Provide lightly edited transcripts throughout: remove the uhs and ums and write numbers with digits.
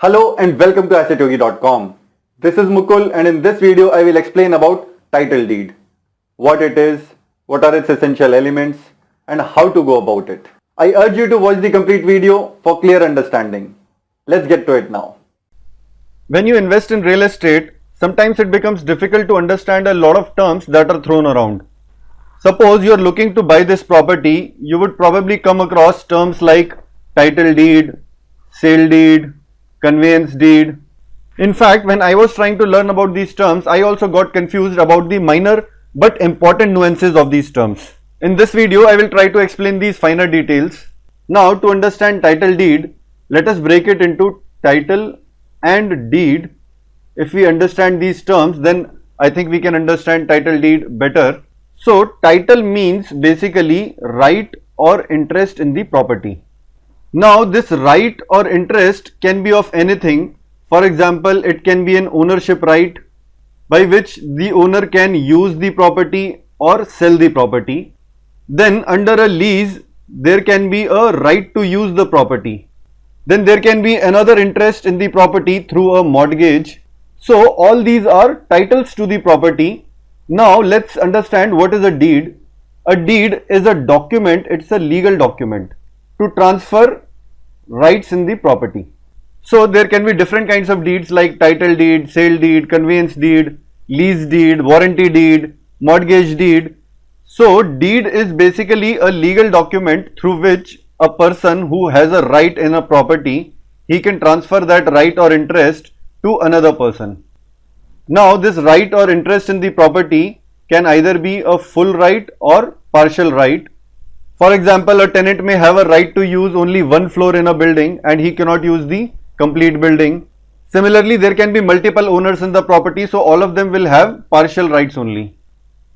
Hello and welcome to assetyogi.com. This is Mukul and in this video I will explain about title deed. What it is, what are its essential elements and how to go about it. I urge you to watch the complete video for clear understanding. Let's get to it now. When you invest in real estate, sometimes it becomes difficult to understand a lot of terms that are thrown around. Suppose you are looking to buy this property, you would probably come across terms like title deed, sale deed, conveyance deed. In fact, when I was trying to learn about these terms, I also got confused about the minor but important nuances of these terms. In this video, I will try to explain these finer details. Now, to understand title deed, let us break it into title and deed. If we understand these terms, then I think we can understand title deed better. So, title means basically right or interest in the property. Now, this right or interest can be of anything. For example, it can be an ownership right by which the owner can use the property or sell the property. Then under a lease, there can be a right to use the property. Then there can be another interest in the property through a mortgage. So all these are titles to the property. Now let's understand what is a deed. A deed is a document, it's a legal document to transfer rights in the property. So there can be different kinds of deeds like title deed, sale deed, conveyance deed, lease deed, warranty deed, mortgage deed. So deed is basically a legal document through which a person who has a right in a property, he can transfer that right or interest to another person. Now this right or interest in the property can either be a full right or partial right. For example, a tenant may have a right to use only one floor in a building and he cannot use the complete building. Similarly, there can be multiple owners in the property, so all of them will have partial rights only.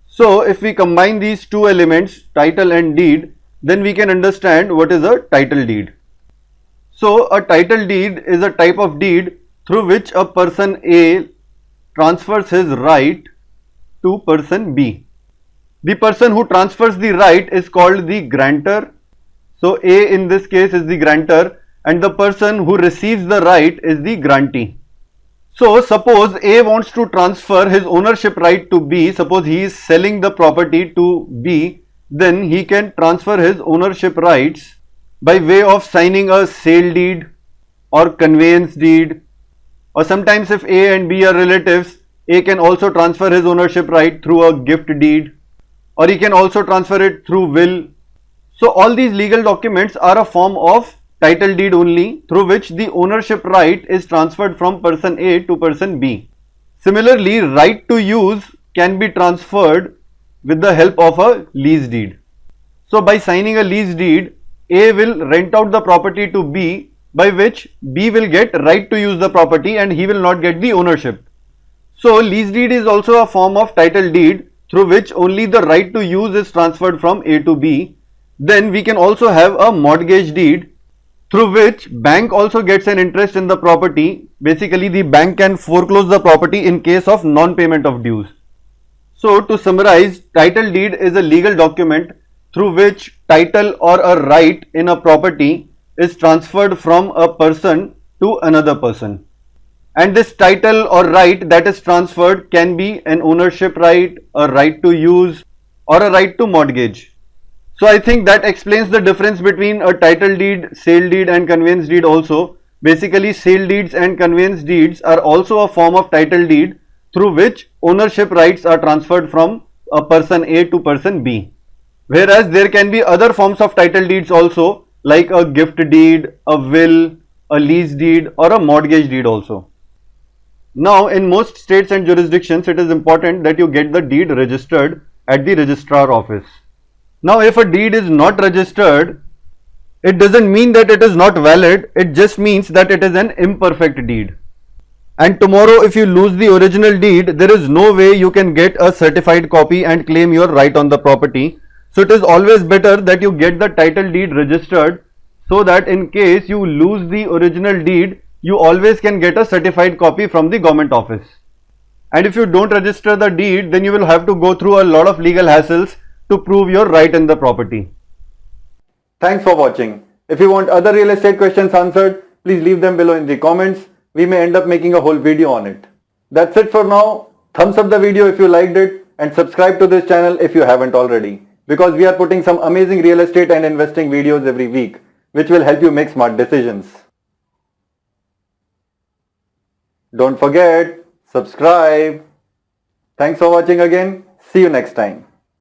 So if we combine these two elements, title and deed, then we can understand what is a title deed. So a title deed is a type of deed through which a person A transfers his right to person B. The person who transfers the right is called the grantor. So A in this case is the grantor and the person who receives the right is the grantee. So suppose A wants to transfer his ownership right to B, suppose he is selling the property to B, then he can transfer his ownership rights by way of signing a sale deed or conveyance deed, or sometimes if A and B are relatives, A can also transfer his ownership right through a gift deed, or he can also transfer it through will. So all these legal documents are a form of title deed only through which the ownership right is transferred from person A to person B. Similarly, right to use can be transferred with the help of a lease deed. So by signing a lease deed, A will rent out the property to B, by which B will get right to use the property and he will not get the ownership. So lease deed is also a form of title deed through which only the right to use is transferred from A to B. Then we can also have a mortgage deed through which bank also gets an interest in the property. Basically the bank can foreclose the property in case of non-payment of dues. So to summarize, title deed is a legal document through which title or a right in a property is transferred from a person to another person. And this title or right that is transferred can be an ownership right, a right to use, or a right to mortgage. So I think that explains the difference between a title deed, sale deed and conveyance deed also. Basically sale deeds and conveyance deeds are also a form of title deed through which ownership rights are transferred from a person A to person B. Whereas there can be other forms of title deeds also, like a gift deed, a will, a lease deed or a mortgage deed also. Now in most states and jurisdictions, it is important that you get the deed registered at the registrar office. Now if a deed is not registered, it doesn't mean that it is not valid, it just means that it is an imperfect deed. And tomorrow if you lose the original deed, there is no way you can get a certified copy and claim your right on the property. So it is always better that you get the title deed registered so that in case you lose the original deed, you always can get a certified copy from the government office. And if you don't register the deed, then you will have to go through a lot of legal hassles to prove your right in the property. Thanks for watching. If you want other real estate questions answered, please leave them below in the comments. we may end up making a whole video on it. That's it for now. Thumbs up the video if you liked it and subscribe to this channel if you haven't already, because we are putting some amazing real estate and investing videos every week which will help you make smart decisions. Don't forget, subscribe. Thanks for watching again. See you next time.